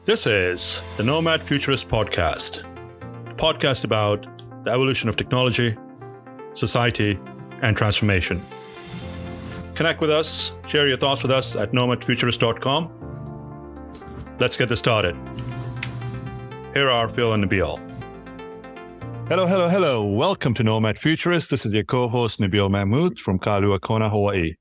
This is the Nomad Futurist podcast, a podcast about the evolution of technology, society, and transformation. Connect with us, share your thoughts with us at nomadfuturist.com. Let's get this started. Here are Phil and Nabeel. Hello. Welcome to Nomad Futurist. This is your co-host, Nabeel Mahmood from Kailua Kona, Hawaii.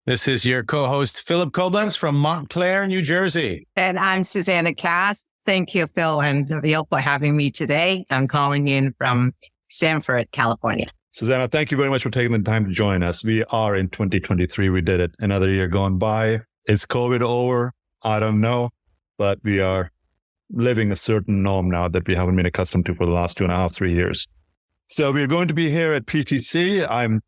This is your co-host, Philip Koblence from Montclair, New Jersey. And I'm Susanna Kass. Thank you, Phil and Nabeel, for having me today. I'm calling in from Sanford, California. Susanna, thank you very much for taking the time to join us. We are in 2023. We did it. Another year gone by. Is COVID over? I don't know. But we are living a certain norm now that we haven't been accustomed to for the last 2.5, 3 years. So we're going to be here at PTC. I'm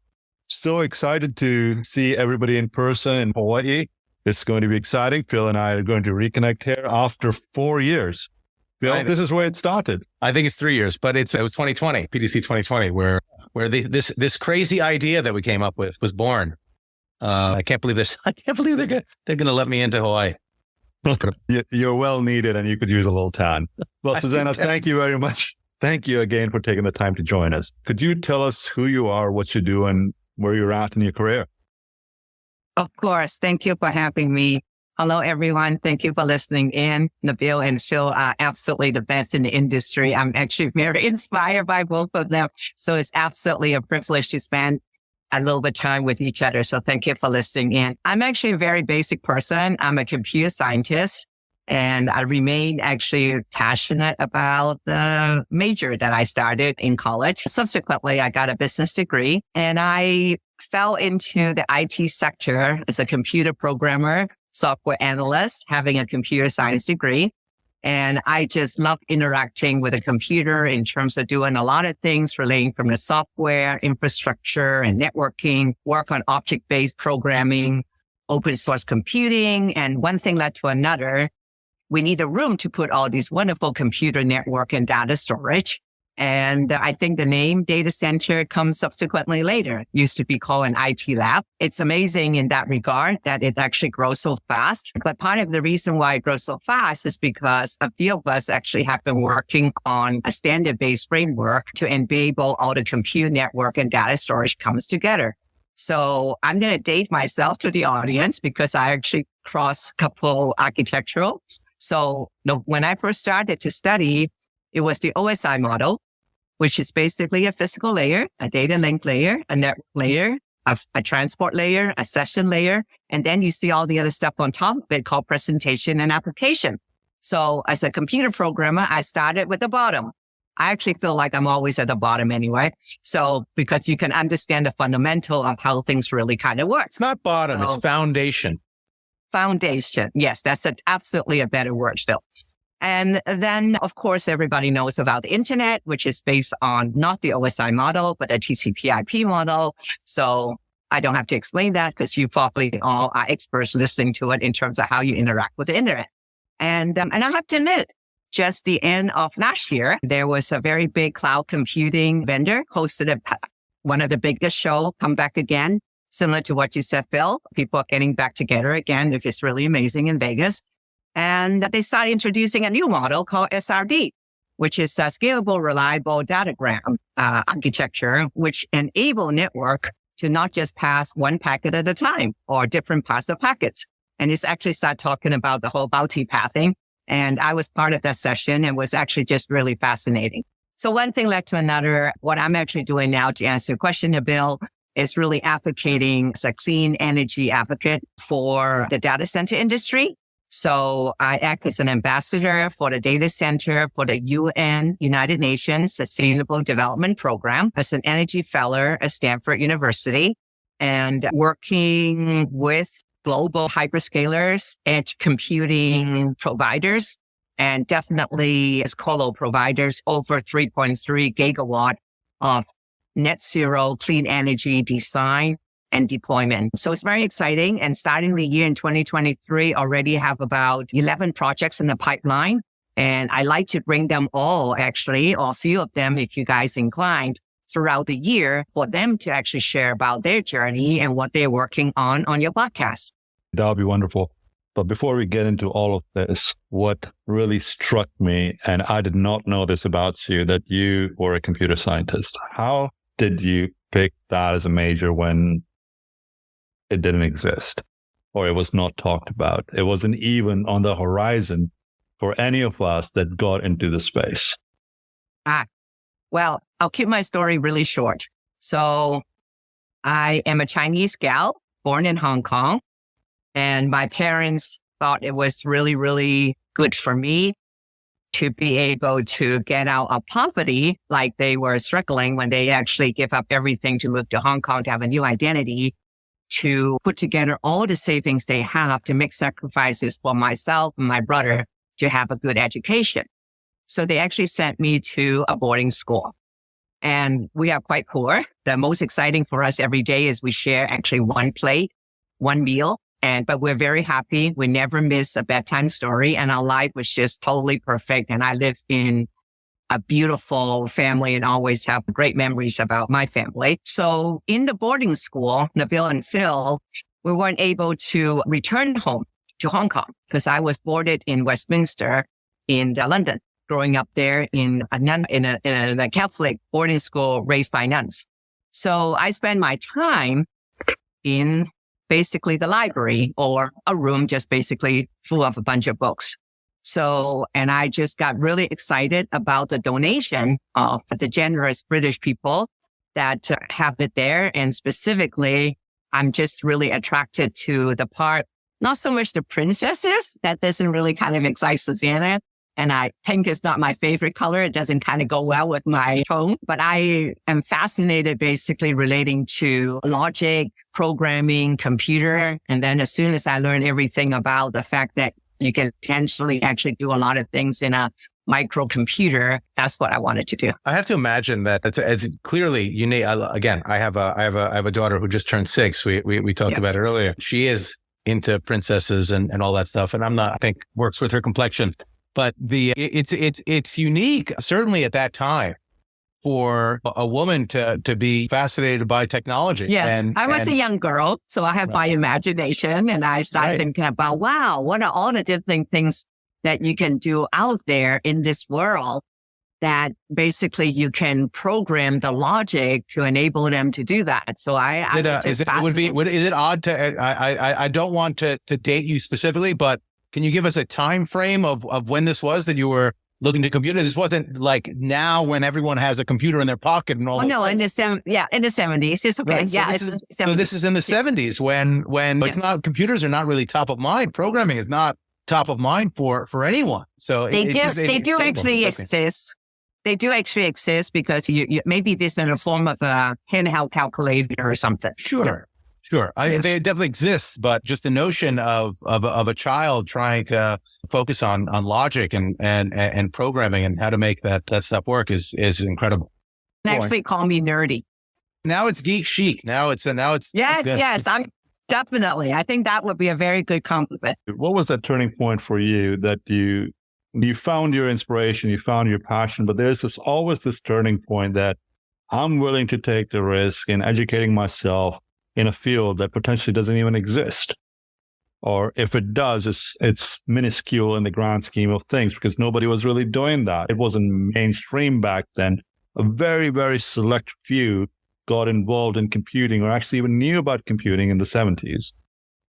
so excited to see everybody in person in Hawaii. It's going to be exciting. Phil and I are going to reconnect here after 4 years. Phil, this is where it started. I think it's 3 years, but it was 2020, PTC 2020, where this crazy idea that we came up with was born. I can't believe this. I can't believe they're going to let me into Hawaii. You're well needed, and you could use a little tan. Well, Susanna, thank you very much. Thank you again for taking the time to join us. Could you tell us who you are, what you do, and where you're at in your career? Of course. Thank you for having me. Hello, everyone. Thank you for listening in. Nabeel and Phil are absolutely the best in the industry. I'm actually very inspired by both of them. So it's absolutely a privilege to spend a little bit of time with each other. So thank you for listening in. I'm actually a very basic person. I'm a computer scientist, and I remain actually passionate about the major that I started in college. Subsequently, I got a business degree, and I fell into the IT sector as a computer programmer, software analyst, having a computer science degree. And I just love interacting with a computer in terms of doing a lot of things relating from the software, infrastructure, and networking, work on object-based programming, open source computing. And one thing led to another. We need a room to put all these wonderful computer network and data storage. And I think the name data center comes subsequently later. It used to be called an IT lab. It's amazing in that regard that it actually grows so fast. But part of the reason why it grows so fast is because a few of us actually have been working on a standard-based framework to enable all the compute network and data storage comes together. So I'm going to date myself to the audience because I actually cross a couple architectural. So when I first started to study, it was the OSI model, which is basically a physical layer, a data link layer, a network layer, a transport layer, a session layer, and then you see all the other stuff on top of it called presentation and application. So as a computer programmer, I started with the bottom. I actually feel like I'm always at the bottom anyway. So because you can understand the fundamental of how things really kind of work. It's not bottom, it's foundation. Foundation. Yes, that's absolutely a better word, Phil. And then, of course, everybody knows about the internet, which is based on not the OSI model, but a TCP/IP model. So I don't have to explain that because you probably all are experts listening to it in terms of how you interact with the internet. And I have to admit, just the end of last year, there was a very big cloud computing vendor hosted one of the biggest show, Come Back Again, similar to what you said, Phil. People are getting back together again, which is really amazing in Vegas. And they started introducing a new model called SRD, which is a scalable, reliable datagram architecture, which enable network to not just pass one packet at a time or different paths of packets. And it's actually start talking about the whole multi-pathing. And I was part of that session and was actually just really fascinating. So one thing led to another. What I'm actually doing now to answer your question, Nabeel, is really advocating as a clean energy advocate for the data center industry. So I act as an ambassador for the data center for the UN, United Nations Sustainable Development Program, as an energy fellow at Stanford University, and working with global hyperscalers, edge computing providers, and definitely as colo providers, over 3.3 gigawatt of net zero clean energy design and deployment. So it's very exciting. And starting the year in 2023, already have about 11 projects in the pipeline. And I like to bring them all, actually, or a few of them, if you guys inclined, throughout the year for them to actually share about their journey and what they're working on your podcast. That would be wonderful. But before we get into all of this, what really struck me, and I did not know this about you, that you were a computer scientist. How did you pick that as a major when it didn't exist or it was not talked about? It wasn't even on the horizon for any of us that got into the space. Well, I'll keep my story really short. So I am a Chinese gal born in Hong Kong. And my parents thought it was really, really good for me to be able to get out of poverty like they were struggling when they actually give up everything to move to Hong Kong to have a new identity, to put together all the savings they have to make sacrifices for myself and my brother to have a good education. So they actually sent me to a boarding school. And we are quite poor. The most exciting for us every day is we share actually one plate, one meal. But we're very happy. We never miss a bedtime story, and our life was just totally perfect. And I lived in a beautiful family and always have great memories about my family. So in the boarding school, Nabeel and Phil, we weren't able to return home to Hong Kong because I was boarded in Westminster in London, growing up there in a Catholic boarding school raised by nuns. So I spent my time in basically the library or a room just basically full of a bunch of books. So, and I just got really excited about the donation of the generous British people that have it there. And specifically, I'm just really attracted to the part, not so much the princesses, that doesn't really kind of excite Susanna. And pink is not my favorite color. It doesn't kind of go well with my tone, but I am fascinated basically relating to logic, programming, computer. And then as soon as I learned everything about the fact that you can potentially actually do a lot of things in a microcomputer, that's what I wanted to do. I have to imagine that it's clearly you need, again, I have a daughter who just turned 6. We talked about it earlier. She is into princesses and all that stuff. And I think works with her complexion. But it's unique, certainly at that time, for a woman to be fascinated by technology. Yes, I was a young girl, so I have my imagination, and I started thinking about, wow, what are all the different things that you can do out there in this world that basically you can program the logic to enable them to do that. So is it odd to? I don't want to date you specifically, but can you give us a time frame of when this was that you were looking to computer? This wasn't like now when everyone has a computer in their pocket and all. Oh, no, in the 70s. It's okay. Right. So this is in the 70s when computers are not really top of mind. Programming is not top of mind for anyone. So they do actually exist. They do actually exist because you maybe this in a form of a handheld calculator or something. Sure. Sure. They definitely exist, but just the notion of a child trying to focus on logic and programming and how to make that stuff work is incredible. Actually call me nerdy. Now it's geek chic. Yes. I'm definitely. I think that would be a very good compliment. What was that turning point for you that you found your inspiration, you found your passion, but there's always this turning point that I'm willing to take the risk in educating myself in a field that potentially doesn't even exist. Or if it does, it's minuscule in the grand scheme of things because nobody was really doing that. It wasn't mainstream back then. A very, very select few got involved in computing or actually even knew about computing in the 70s.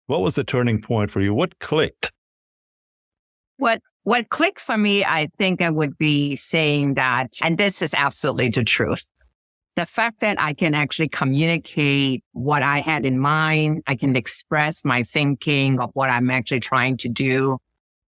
What was the turning point for you? What clicked? What clicked for me, I think I would be saying that, and this is absolutely the truth. The fact that I can actually communicate what I had in mind, I can express my thinking of what I'm actually trying to do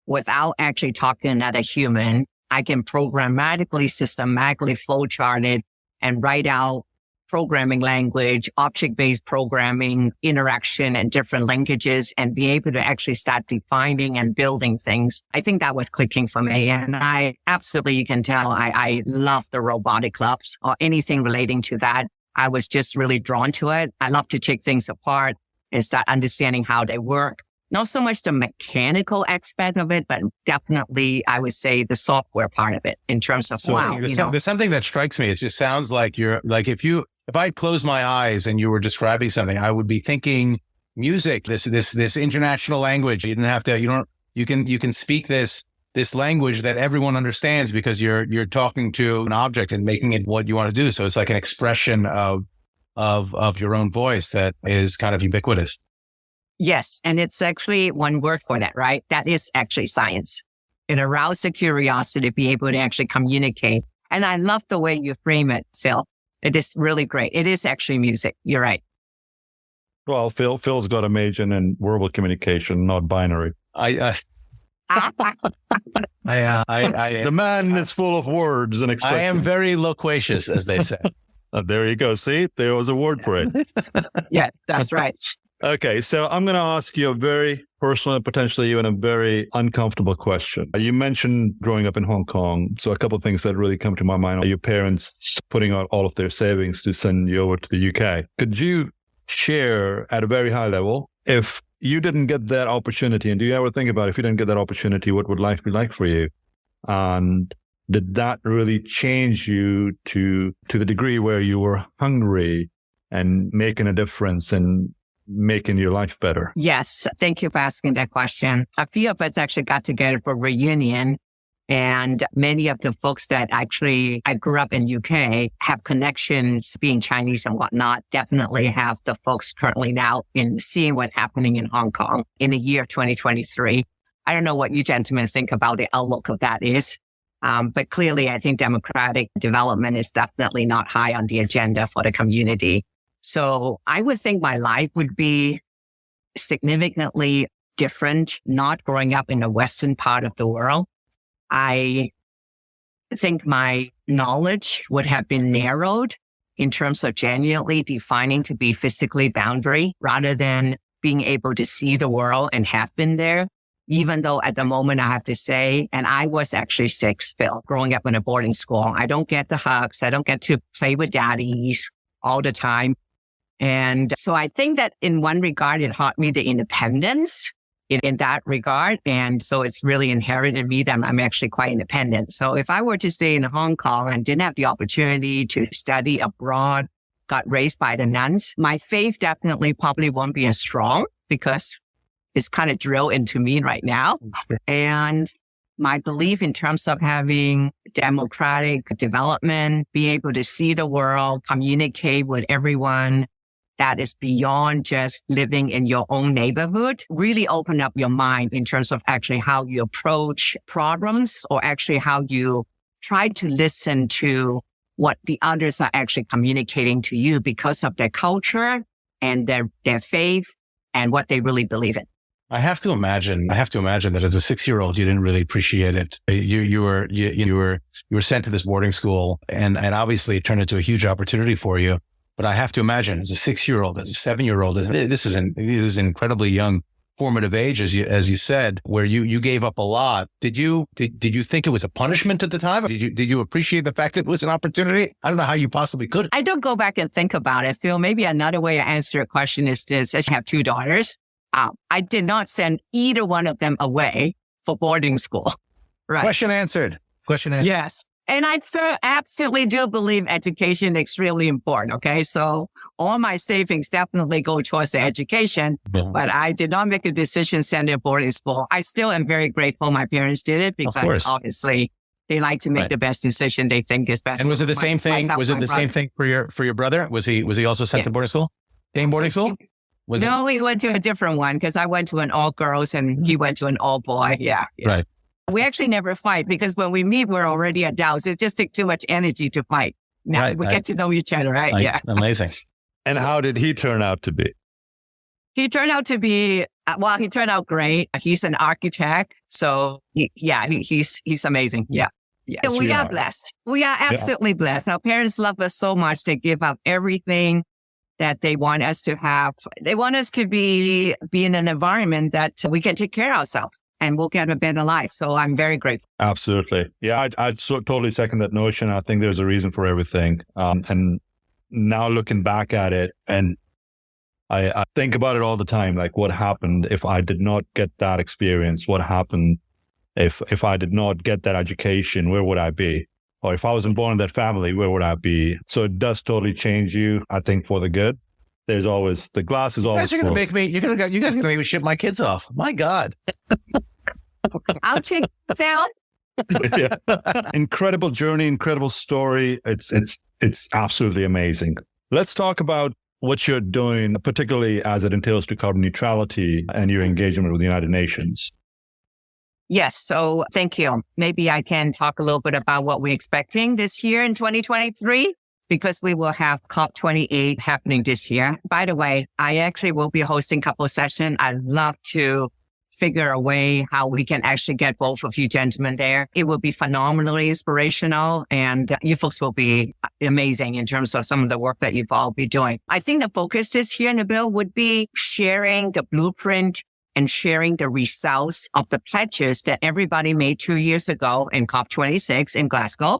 without actually talking to another human. I can programmatically, systematically flowchart it and write out programming language, object-based programming, interaction, and different linkages, and be able to actually start defining and building things. I think that was clicking for me. And I absolutely, you can tell, I love the robotic clubs or anything relating to that. I was just really drawn to it. I love to take things apart and start understanding how they work. Not so much the mechanical aspect of it, but definitely, I would say, the software part of it in terms of, there's something that strikes me. It just sounds like you're like, if I close my eyes and you were describing something, I would be thinking music, this international language. You didn't have to, you can speak this language that everyone understands because you're talking to an object and making it what you want to do. So it's like an expression of your own voice that is kind of ubiquitous. Yes. And it's actually one word for that, right? That is actually science. It arouses the curiosity to be able to actually communicate. And I love the way you frame it, Phil. It is really great. It is actually music. You're right. Well, Phil's got a major in verbal communication, not binary. The man is full of words and expressions. I am very loquacious, as they say. There you go. See, there was a word for it. Yes, that's right. Okay, so I'm going to ask you a very personal, potentially even a very uncomfortable question. You mentioned growing up in Hong Kong. So a couple of things that really come to my mind are your parents putting out all of their savings to send you over to the UK. Could you share at a very high level, if you didn't get that opportunity, and do you ever think about if you didn't get that opportunity, what would life be like for you? And did that really change you to the degree where you were hungry and making a difference and making your life better? Yes. Thank you for asking that question. A few of us actually got together for a reunion, and many of the folks that actually I grew up in UK have connections being Chinese and whatnot, definitely have the folks currently now in seeing what's happening in Hong Kong in the year 2023. I don't know what you gentlemen think about the outlook of that is. But clearly, I think democratic development is definitely not high on the agenda for the community. So I would think my life would be significantly different, not growing up in the Western part of the world. I think my knowledge would have been narrowed in terms of genuinely defining to be physically boundary rather than being able to see the world and have been there. Even though at the moment I have to say, and I was actually 6, Phil, growing up in a boarding school. I don't get the hugs. I don't get to play with daddies all the time. And so I think that in one regard, it taught me the independence in that regard. And so it's really inherent in me that I'm actually quite independent. So if I were to stay in Hong Kong and didn't have the opportunity to study abroad, got raised by the nuns, my faith definitely probably won't be as strong because it's kind of drilled into me right now. And my belief in terms of having democratic development, be able to see the world, communicate with everyone that is beyond just living in your own neighborhood, really open up your mind in terms of actually how you approach problems or actually how you try to listen to what the others are actually communicating to you because of their culture and their faith and what they really believe in. I have to imagine that as a 6-year-old, you didn't really appreciate it. You were sent to this boarding school and obviously it turned into a huge opportunity for you. But I have to imagine as a 6-year-old, as a 7-year-old, this is an incredibly young formative age, as you said, where you gave up a lot. Did you think it was a punishment at the time? Did you appreciate the fact that it was an opportunity? I don't know how you possibly could. I don't go back and think about it, Phil. Maybe another way to answer your question is this. I have 2 daughters. I did not send either one of them away for boarding school. Right. Question answered. Yes. And I absolutely do believe education is extremely important. Okay. So all my savings definitely go towards the education, but I did not make a decision to send them to boarding school. I still am very grateful my parents did it because obviously they like to make the best decision they think is best. And was it the same thing? Was it the same thing for your brother? Was he also sent to boarding school? Same boarding school? No, he went to a different one because I went to an all girls and he went to an all boy. Yeah. Right. We actually never fight because when we meet, we're already adults. It just takes too much energy to fight. Now we get to know each other, right? Yeah. Amazing. And how did he turn out to be? He turned out to be, he turned out great. He's an architect. So he's amazing. Yeah. Yeah. We are blessed. We are absolutely blessed. Our parents love us so much. They give up everything that they want us to have. They want us to be in an environment that we can take care of ourselves. And we'll get a better life. So I'm very grateful. Absolutely. Yeah, I'd totally second that notion. I think there's a reason for everything. And now looking back at it, and I think about it all the time, like what happened if I did not get that experience? What happened if I did not get that education? Where would I be? Or if I wasn't born in that family, where would I be? So it does totally change you, I think, for the good. there's always, the glass is always You full. guys are gonna make me ship my kids off. My God. I'll take that. Yeah. Incredible journey, incredible story. It's absolutely amazing. Let's talk about what you're doing, particularly as it entails to carbon neutrality and your engagement with the United Nations. Yes. So thank you. Maybe I can talk a little bit about what we're expecting this year in 2023, because we will have COP28 happening this year. By the way, I actually will be hosting a couple of sessions. I'd love to figure a way how we can actually get both of you gentlemen there. It will be phenomenally inspirational, and you folks will be amazing in terms of some of the work that you've all be doing. I think the focus this year, Nabeel, would be sharing the blueprint and sharing the results of the pledges that everybody made 2 years ago in COP26 in Glasgow.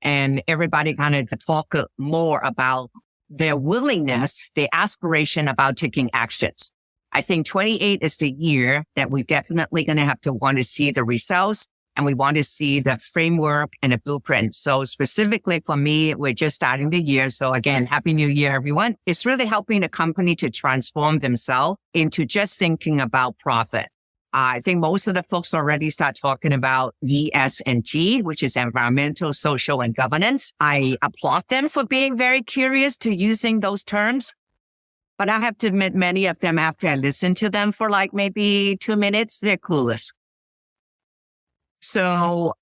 And everybody kind of talk more about their willingness, their aspiration about taking actions. I think 28 is the year that we're definitely going to have to want to see the results, and we want to see the framework and the blueprint. So specifically for me, we're just starting the year. So again, Happy New Year, everyone. It's really helping the company to transform themselves into just thinking about profit. I think most of the folks already start talking about ESG, which is environmental, social, and governance. I applaud them for being very curious to using those terms. But I have to admit, many of them, after I listen to them for like maybe 2 minutes, they're clueless. So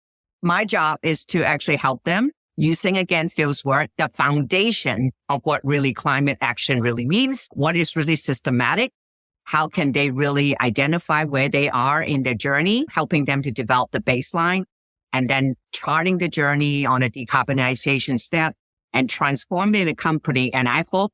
my job is to actually help them using against those words, the foundation of what really climate action really means, what is really systematic, how can they really identify where they are in their journey, helping them to develop the baseline, and then charting the journey on a decarbonization step and transforming the company. And I hope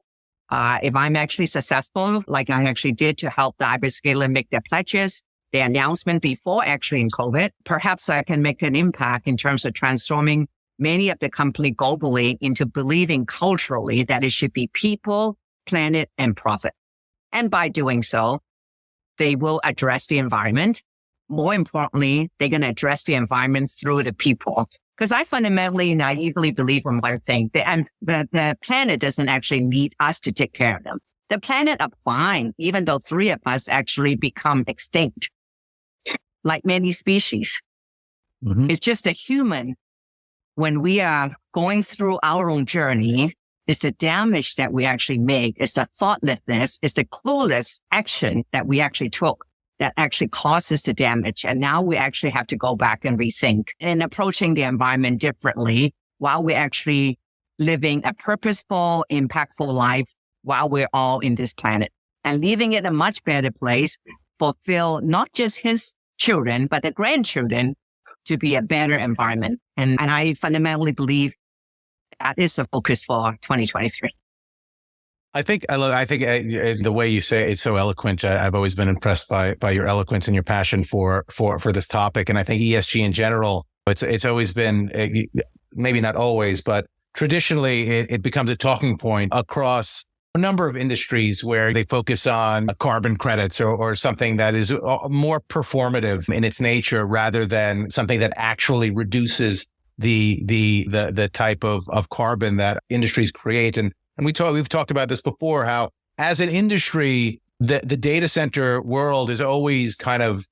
if I'm actually successful, like I actually did to help the hyperscaler make their pledges, the announcement before actually in COVID, perhaps I can make an impact in terms of transforming many of the company globally into believing culturally that it should be people, planet, and profit. And by doing so, they will address the environment. More importantly, they're going to address the environment through the people. Because I fundamentally naively believe in one thing, the planet doesn't actually need us to take care of them. The planet are fine, even though 3 of us actually become extinct, like many species. Mm-hmm. It's just a human. When we are going through our own journey, it's the damage that we actually make. It's the thoughtlessness. It's the clueless action that we actually took that actually causes the damage. And now we actually have to go back and rethink and approaching the environment differently while we're actually living a purposeful, impactful life while we're all in this planet, and leaving it a much better place, fulfill not just his children, but the grandchildren to be a better environment. And I fundamentally believe that is the focus for 2023. I think the way you say it's so eloquent. I've always been impressed by your eloquence and your passion for this topic. And I think ESG in general, it's always been, maybe not always, but traditionally it becomes a talking point across a number of industries where they focus on carbon credits or something that is more performative in its nature rather than something that actually reduces the type of carbon that industries create. And we've talked about this before, how as an industry, the data center world is always kind of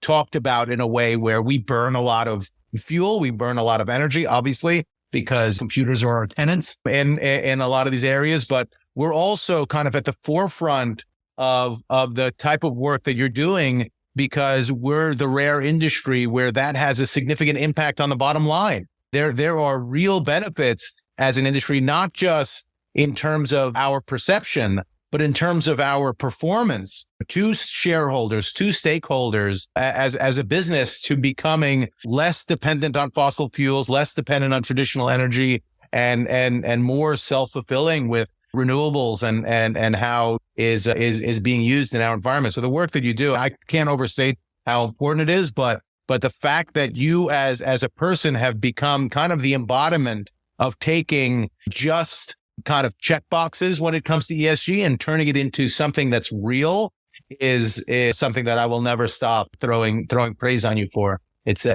talked about in a way where we burn a lot of fuel, we burn a lot of energy, obviously, because computers are our tenants in a lot of these areas. But we're also kind of at the forefront of the type of work that you're doing, because we're the rare industry where that has a significant impact on the bottom line. There are real benefits as an industry, not just in terms of our perception, but in terms of our performance to shareholders, to stakeholders, as a business, to becoming less dependent on fossil fuels, less dependent on traditional energy, and more self-fulfilling with renewables and how is being used in our environment. So the work that you do, I can't overstate how important it is, but the fact that you as a person have become kind of the embodiment of taking just kind of check boxes when it comes to ESG and turning it into something that's real is something that I will never stop throwing praise on you for. It's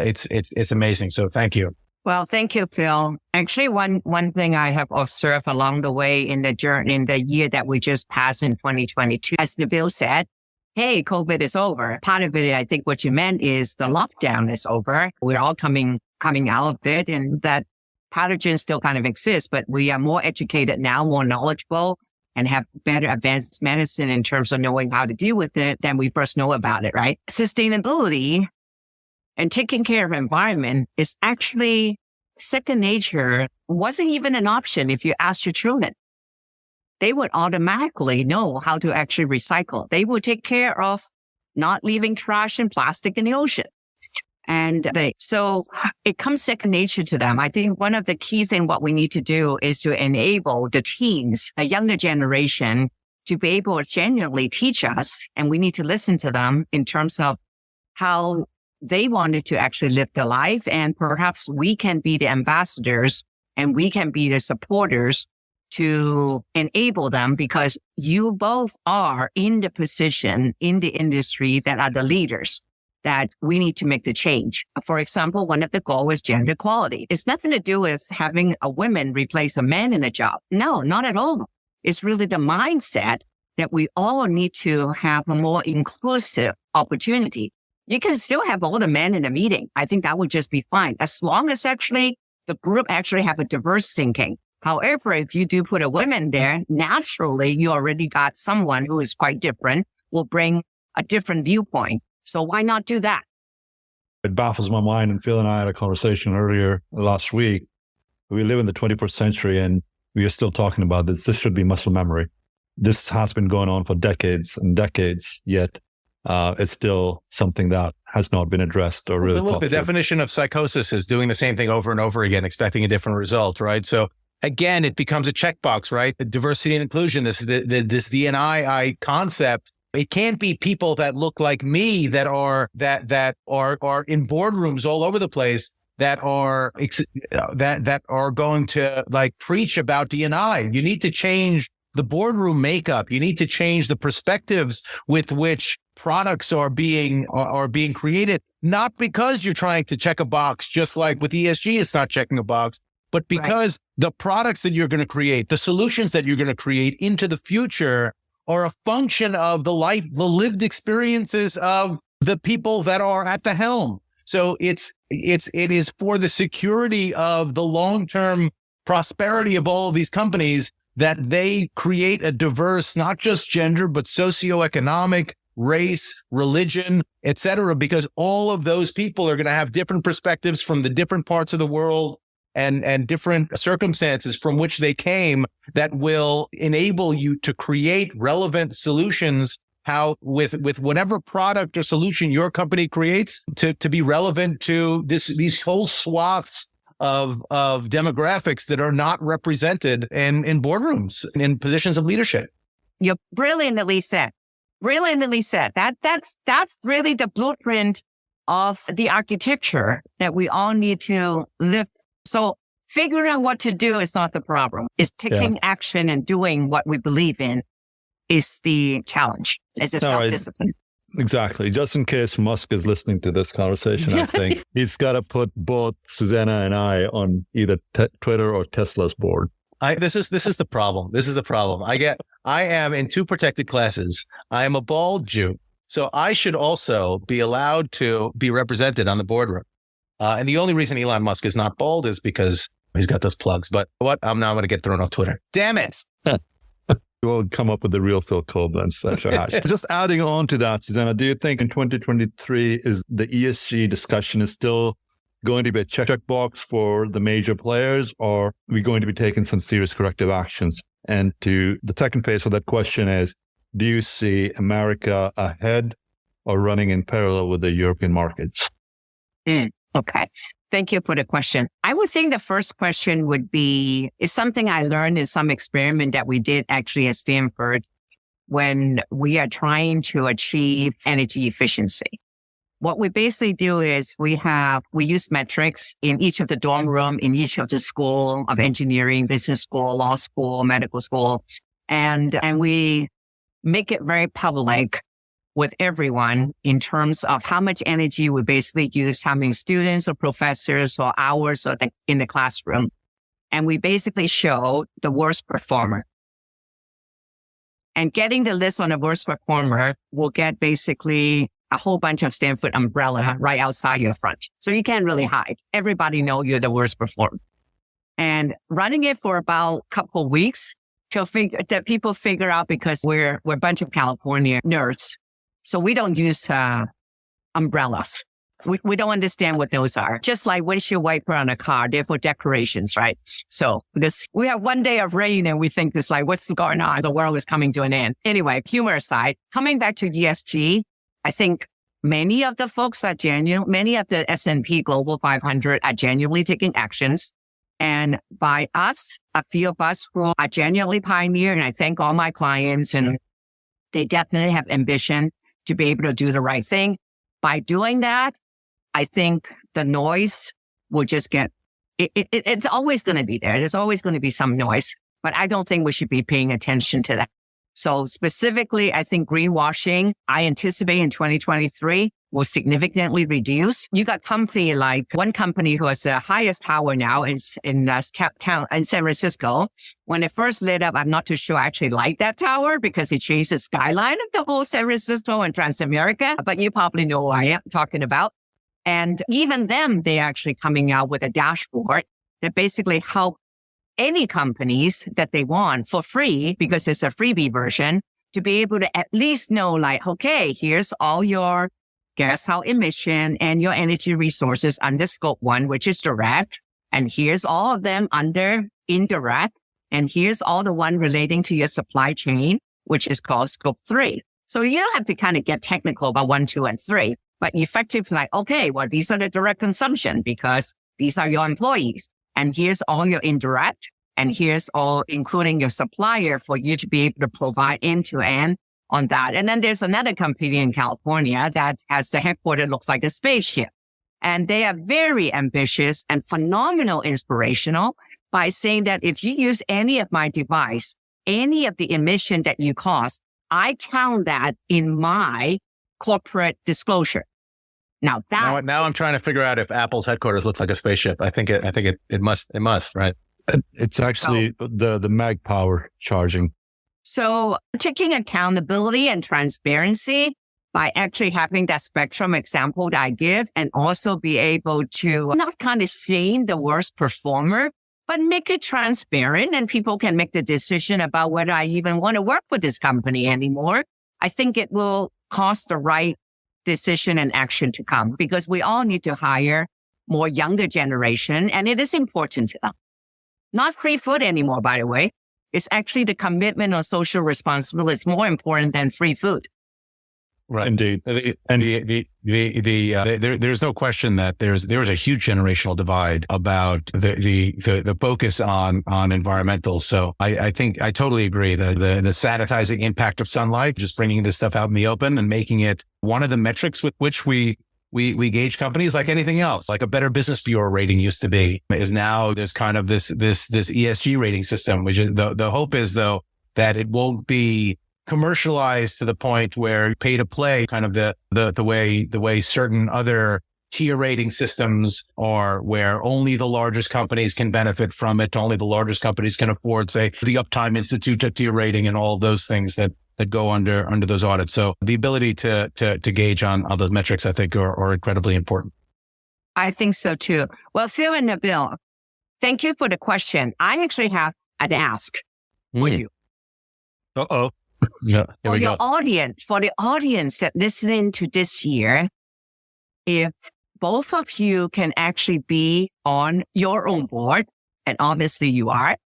amazing. So thank you. Well, thank you, Phil. Actually, one thing I have observed along the way in the journey, in the year that we just passed in 2022, as Nabeel said, hey, COVID is over. Part of it, I think what you meant is the lockdown is over. We're all coming out of it, and that pathogen still kind of exists, but we are more educated now, more knowledgeable, and have better advanced medicine in terms of knowing how to deal with it than we first know about it, right? Sustainability and taking care of environment is actually second nature. Wasn't even an option if you asked your children. They would automatically know how to actually recycle. They would take care of not leaving trash and plastic in the ocean. And so it comes second nature to them. I think one of the key things what we need to do is to enable the teens, a younger generation, to be able to genuinely teach us. And we need to listen to them in terms of how they wanted to actually live their life. And perhaps we can be the ambassadors and we can be the supporters to enable them, because you both are in the position in the industry that are the leaders, that we need to make the change. For example, one of the goals is gender equality. It's nothing to do with having a woman replace a man in a job. No, not at all. It's really the mindset that we all need to have a more inclusive opportunity. You can still have all the men in a meeting. I think that would just be fine, as long as actually the group actually have a diverse thinking. However, if you do put a woman there, naturally, you already got someone who is quite different, will bring a different viewpoint. So why not do that? It baffles my mind, and Phil and I had a conversation earlier last week. We live in the 21st century and we are still talking about this. This should be muscle memory. This has been going on for decades and decades, yet it's still something that has not been addressed or really Look, the definition of psychosis is doing the same thing over and over again, expecting a different result, right? So again, it becomes a checkbox, right? Diversity and inclusion, this D&I concept. It can't be people that look like me that are in boardrooms all over the place that are going to like preach about D&I. You need to change the boardroom makeup. You need to change the perspectives with which products are being created. Not because you're trying to check a box, just like with ESG, it's not checking a box, but because the products that you're going to create, the solutions that you're going to create into the future are a function of the lived experiences of the people that are at the helm. So it is for the security of the long-term prosperity of all of these companies that they create a diverse, not just gender, but socioeconomic, race, religion, etc., because all of those people are going to have different perspectives from the different parts of the world and different circumstances from which they came that will enable you to create relevant solutions, how with whatever product or solution your company creates to be relevant to these whole swaths of demographics that are not represented in boardrooms, in positions of leadership. You're brilliantly said. Brilliantly said. That's really the blueprint of the architecture that we all need to live. So figuring out what to do is not the problem. It's taking action and doing what we believe in is the challenge. It's a self-discipline. Exactly. Just in case Musk is listening to this conversation, I think he's got to put both Susanna and I on either Twitter or Tesla's board. This is the problem. This is the problem. I am in 2 protected classes. I am a bald Jew, so I should also be allowed to be represented on the boardroom. And the only reason Elon Musk is not bald is because he's got those plugs. But I'm now going to get thrown off Twitter. Damn it. We'll come up with the real Phil Koblence. Just adding on to that, Susanna, do you think in 2023 is the ESG discussion is still going to be a checkbox for the major players, or are we going to be taking some serious corrective actions? And to the second phase of that question is, do you see America ahead or running in parallel with the European markets? Okay. Thank you for the question. I would think the first question would be, is something I learned in some experiment that we did actually at Stanford when we are trying to achieve energy efficiency. What we basically do is we use metrics in each of the dorm room, in each of the school of engineering, business school, law school, medical school, and we make it very public with everyone in terms of how much energy we basically use, how many students or professors or hours or in the classroom. And we basically show the worst performer. And getting the list on the worst performer will get basically a whole bunch of Stanford umbrella right outside your front. So you can't really hide. Everybody know you're the worst performer. And running it for about a couple of weeks that people figure out, because we're a bunch of California nerds. So we don't use umbrellas. We don't understand what those are. Just like windshield wiper on a car, they're for decorations, right? So because we have one day of rain and we think it's like, what's going on? The world is coming to an end. Anyway, humor aside, coming back to ESG, I think many of the folks are genuine. Many of the S&P Global 500 are genuinely taking actions. And by us, a few of us who are genuinely pioneer, and I thank all my clients, and they definitely have ambition to be able to do the right thing. By doing that, I think the noise will just it's always going to be there. There's always going to be some noise, but I don't think we should be paying attention to that. So specifically, I think greenwashing, I anticipate in 2023 will significantly reduce. You got company like one company who has the highest tower now in San Francisco. When it first lit up, I'm not too sure I actually like that tower because it changed the skyline of the whole San Francisco and Transamerica. But you probably know what I am talking about. And even them, they're actually coming out with a dashboard that basically help any companies that they want for free, because it's a freebie version, to be able to at least know like, okay, here's all your gas house emission and your energy resources under scope 1, which is direct. And here's all of them under indirect. And here's all the one relating to your supply chain, which is called scope 3. So you don't have to kind of get technical about 1, 2, and 3, but effectively like, okay, well, these are the direct consumption because these are your employees. And here's all your indirect, and here's all, including your supplier, for you to be able to provide end-to-end on that. And then there's another company in California that has the headquarters looks like a spaceship. And they are very ambitious and phenomenal inspirational by saying that if you use any of my device, any of the emission that you cause, I count that in my corporate disclosure. Now I'm trying to figure out if Apple's headquarters looks like a spaceship. I think it must, right? It's actually the mag power charging. So taking accountability and transparency by actually having that spectrum example that I give, and also be able to not kind of shame the worst performer, but make it transparent and people can make the decision about whether I even want to work with this company anymore. I think it will cause the right decision and action to come, because we all need to hire more younger generation, and it is important to them. Not free food anymore, by the way. It's actually the commitment on social responsibility is more important than free food. Right. Indeed. And there's no question that there was a huge generational divide about the focus on environmental. So I think I totally agree. The sanitizing impact of sunlight, just bringing this stuff out in the open and making it one of the metrics with which we gauge companies, like anything else, like a Better Business Bureau rating used to be, is now there's kind of this ESG rating system, which is the hope is though that it won't be commercialized to the point where pay to play, kind of the way certain other tier rating systems are, where only the largest companies can benefit from it. Only the largest companies can afford, say, the Uptime Institute tier rating and all those things that go under those audits. So the ability to gauge on those metrics, I think, are incredibly important. I think so too. Well, Phil and Nabeel, thank you for the question. I actually have an ask for you. Uh-oh. Yeah, for the audience that listening to this year, if both of you can actually be on your own board, and obviously you are,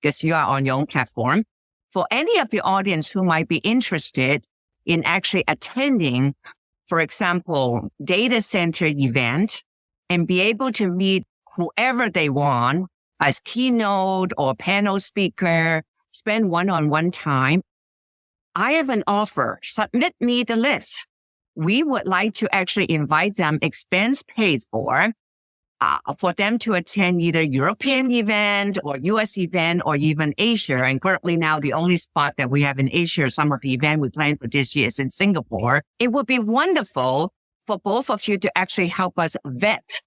because you are on your own platform, for any of the audience who might be interested in actually attending, for example, data center event, and be able to meet whoever they want as keynote or panel speaker, spend one-on-one time, I have an offer. Submit me the list. We would like to actually invite them, expense paid for, for them to attend either European event or US event or even Asia. And currently now the only spot that we have in Asia, some of the event we plan for this year is in Singapore. It would be wonderful for both of you to actually help us vet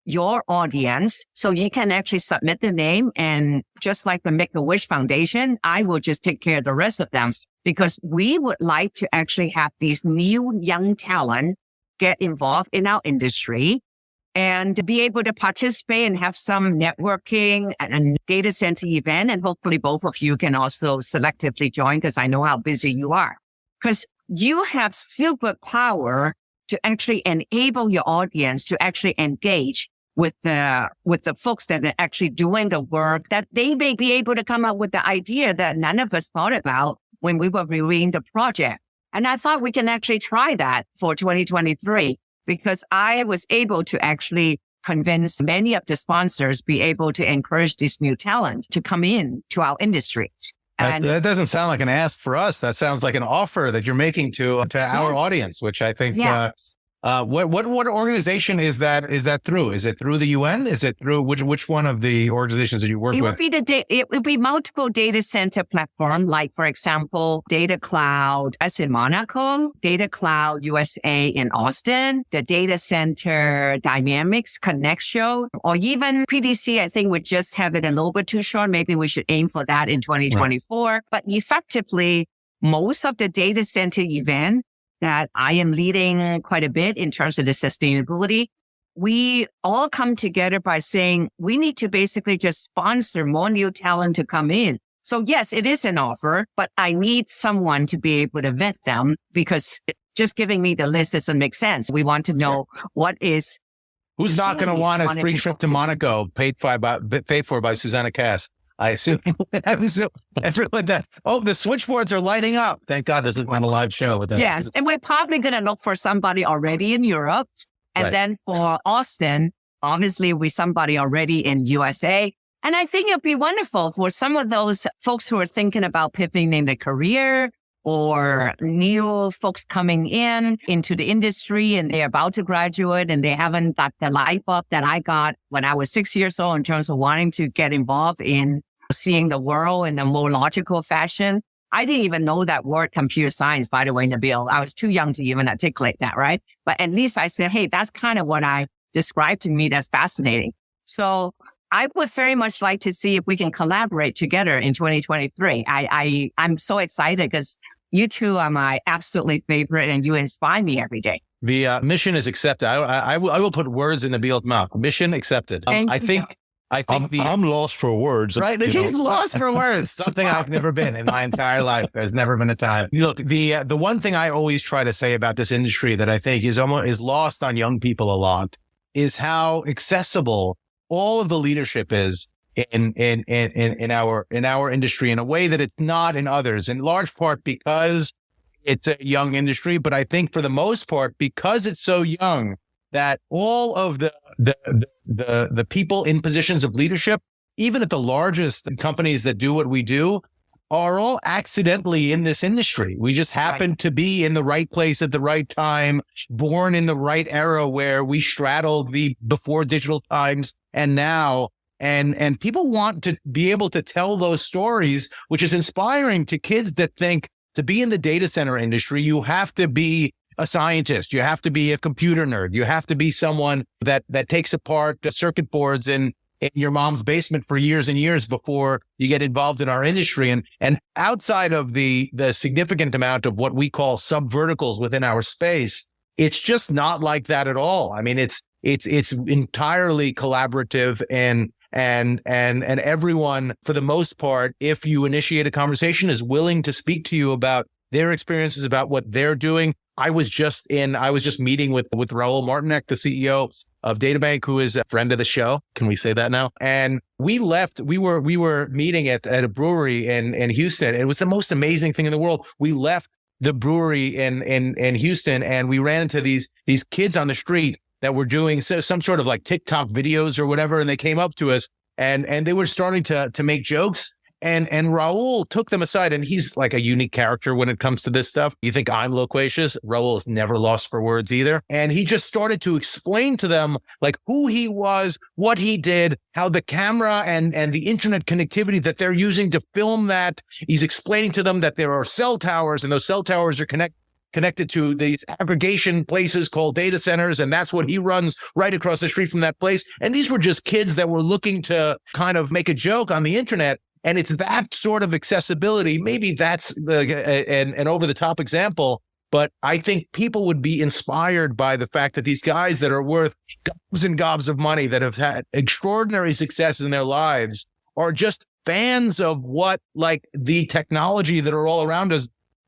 your audience so you can actually submit the name. And just like the Make-A-Wish Foundation, I will just take care of the rest of them, because we would like to actually have these new young talent get involved in our industry and be able to participate and have some networking and a data center event. And hopefully both of you can also selectively join, because I know how busy you are. Because you have superpower to actually enable your audience to actually engage with the folks that are actually doing the work, that they may be able to come up with the idea that none of us thought about when we were reviewing the project. And I thought we can actually try that for 2023, because I was able to actually convince many of the sponsors be able to encourage this new talent to come in to our industry. And that doesn't sound like an ask for us. That sounds like an offer that you're making to our audience, which I think, what organization is that through? Is it through the UN? Is it through which one of the organizations that you work with? It would be multiple data center platform, like, for example, Data Cloud as in Monaco, Data Cloud USA in Austin, the Data Center Dynamics Connect show, or even PDC. I think we just have it a little bit too short. Maybe we should aim for that in 2024. Right. But effectively, most of the data center event that I am leading quite a bit in terms of the sustainability, we all come together by saying we need to basically just sponsor more new talent to come in. So yes, it is an offer, but I need someone to be able to vet them, because just giving me the list doesn't make sense. We want to know who's not going to want a free trip to Monaco paid for by Susanna Kass. I assume everyone that. Oh, the switchboards are lighting up. Thank God this is not a live show with us. Yes, and we're probably going to look for somebody already in Europe, and then for Austin, obviously with somebody already in USA. And I think it'd be wonderful for some of those folks who are thinking about pivoting in their career, or new folks coming into the industry and they're about to graduate and they haven't got the light bulb that I got when I was 6 years old in terms of wanting to get involved in seeing the world in a more logical fashion. I didn't even know that word computer science, by the way, Nabeel. I was too young to even articulate that, right? But at least I said, hey, that's kind of what I described to me that's fascinating. So I would very much like to see if we can collaborate together in 2023. I'm so excited because you two are my absolutely favorite and you inspire me every day. The mission is accepted. I will put words in Nabeel's mouth. Mission accepted. I think I'm lost for words. Right? He's lost for words. Something I've never been in my entire life. There's never been a time. Look, the one thing I always try to say about this industry that I think is lost on young people a lot is how accessible all of the leadership is in our industry in a way that it's not in others, in large part because it's a young industry, but I think for the most part because it's so young that all of the people in positions of leadership, even at the largest companies that do what we do, are all accidentally in this industry. We just happen to be in the right place at the right time, born in the right era where we straddled the before digital times and now. And people want to be able to tell those stories, which is inspiring to kids that think to be in the data center industry, you have to be a scientist. You have to be a computer nerd. You have to be someone that takes apart circuit boards in your mom's basement for years and years before you get involved in our industry. And outside of the significant amount of what we call subverticals within our space, it's just not like that at all. I mean, it's entirely collaborative and everyone, for the most part, if you initiate a conversation, is willing to speak to you about their experiences, about what they're doing. I was just meeting with Raul Martinek, the CEO of DataBank, who is a friend of the show. Can we say that now? And we were meeting at a brewery in Houston. It was the most amazing thing in the world. We left the brewery in Houston and we ran into these kids on the street that were doing some sort of like TikTok videos or whatever. And they came up to us and they were starting to make jokes. And Raul took them aside, and he's like a unique character when it comes to this stuff. You think I'm loquacious? Raul is never lost for words either. And he just started to explain to them like who he was, what he did, how the camera and the internet connectivity that they're using to film that. He's explaining to them that there are cell towers, and those cell towers are connected to these aggregation places called data centers. And that's what he runs right across the street from that place. And these were just kids that were looking to kind of make a joke on the internet. And it's that sort of accessibility. Maybe that's an over the top example, but I think people would be inspired by the fact that these guys that are worth gobs and gobs of money, that have had extraordinary success in their lives, are just fans of what like the technology that are all around us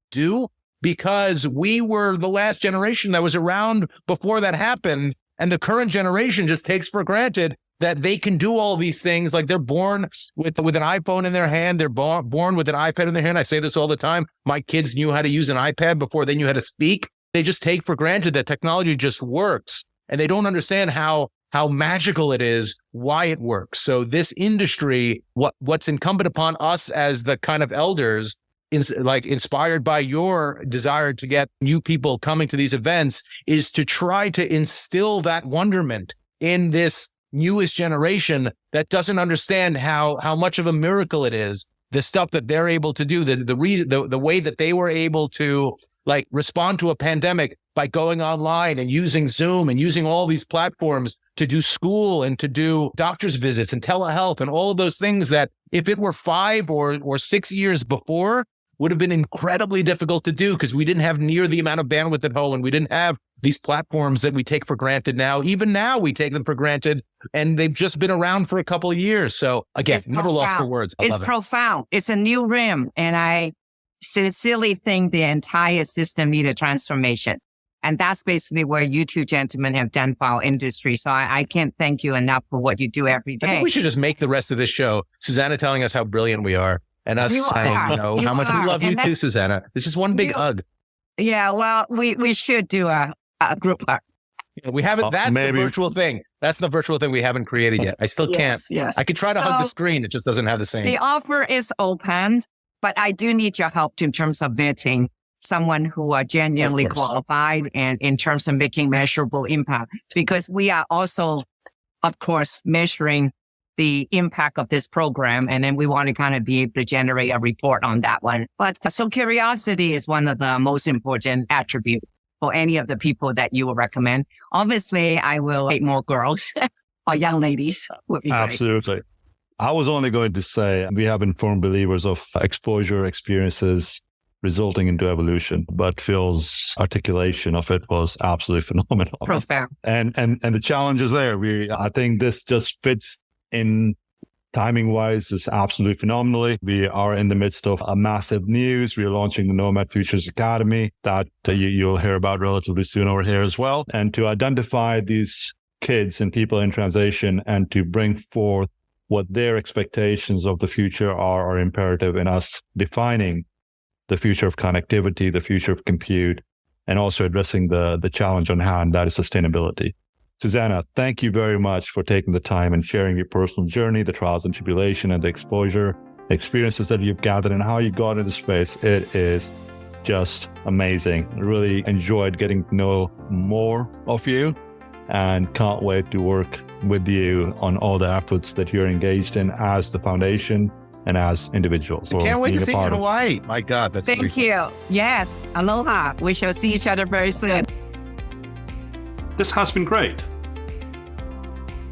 do, because we were the last generation that was around before that happened. And the current generation just takes for granted that they can do all these things. Like they're born with an iPhone in their hand. They're born with an iPad in their hand. I say this all the time. My kids knew how to use an iPad before they knew how to speak. They just take for granted that technology just works. And they don't understand how magical it is, why it works. So this industry, what's incumbent upon us as the kind of elders, inspired by your desire to get new people coming to these events, is to try to instill that wonderment in this newest generation that doesn't understand how much of a miracle it is, the stuff that they're able to do, the way that they were able to like respond to a pandemic by going online and using Zoom and using all these platforms to do school and to do doctor's visits and telehealth and all of those things that if it were 5 or 6 years before would have been incredibly difficult to do, because we didn't have near the amount of bandwidth at home, and we didn't have these platforms that we take for granted now. Even now we take them for granted, and they've just been around for a couple of years. So again, never lost for words. It's profound. It's a new realm. And I sincerely think the entire system needed transformation. And that's basically where you two gentlemen have done for our industry. So I can't thank you enough for what you do every day. I think we should just make the rest of this show Susanna telling us how brilliant we are, and us saying, how much we love you too, Susanna. It's just one big hug. Yeah, well, we should do a group hug. Yeah, we haven't. That's the virtual thing. That's the virtual thing we haven't created yet. I still can't. Yes. I could try to hug the screen. It just doesn't have the same. The offer is open, but I do need your help in terms of vetting someone who are genuinely qualified and in terms of making measurable impact, because we are also, of course, measuring the impact of this program. And then we want to kind of be able to generate a report on that one. But so curiosity is one of the most important attributes for any of the people that you will recommend. Obviously, I will take more girls or young ladies. Would be Absolutely. Great. I was only going to say we have been firm believers of exposure experiences resulting into evolution, but Phil's articulation of it was absolutely phenomenal. Profound. And the challenge is there. I think this just fits in timing wise, is absolutely phenomenally. We are in the midst of a massive news. We are launching the Nomad Futurist Academy that you'll hear about relatively soon over here as well. And to identify these kids and people in transition and to bring forth what their expectations of the future are imperative in us defining the future of connectivity, the future of compute, and also addressing the challenge on hand, that is sustainability. Susanna, thank you very much for taking the time and sharing your personal journey, the trials and tribulation and the exposure, the experiences that you've gathered and how you got into space. It is just amazing. I really enjoyed getting to know more of you and can't wait to work with you on all the efforts that you're engaged in as the foundation and as individuals. Can't wait to see you in Hawaii. My God, that's Thank you. Yes. Aloha. We shall see each other very soon. This has been great.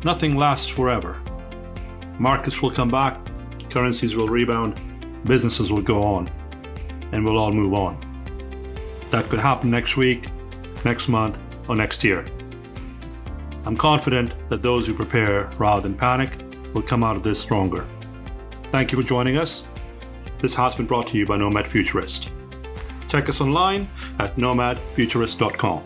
Nothing lasts forever. Markets will come back, currencies will rebound, businesses will go on, and we'll all move on. That could happen next week, next month, or next year. I'm confident that those who prepare rather than panic will come out of this stronger. Thank you for joining us. This has been brought to you by Nomad Futurist. Check us online at nomadfuturist.com.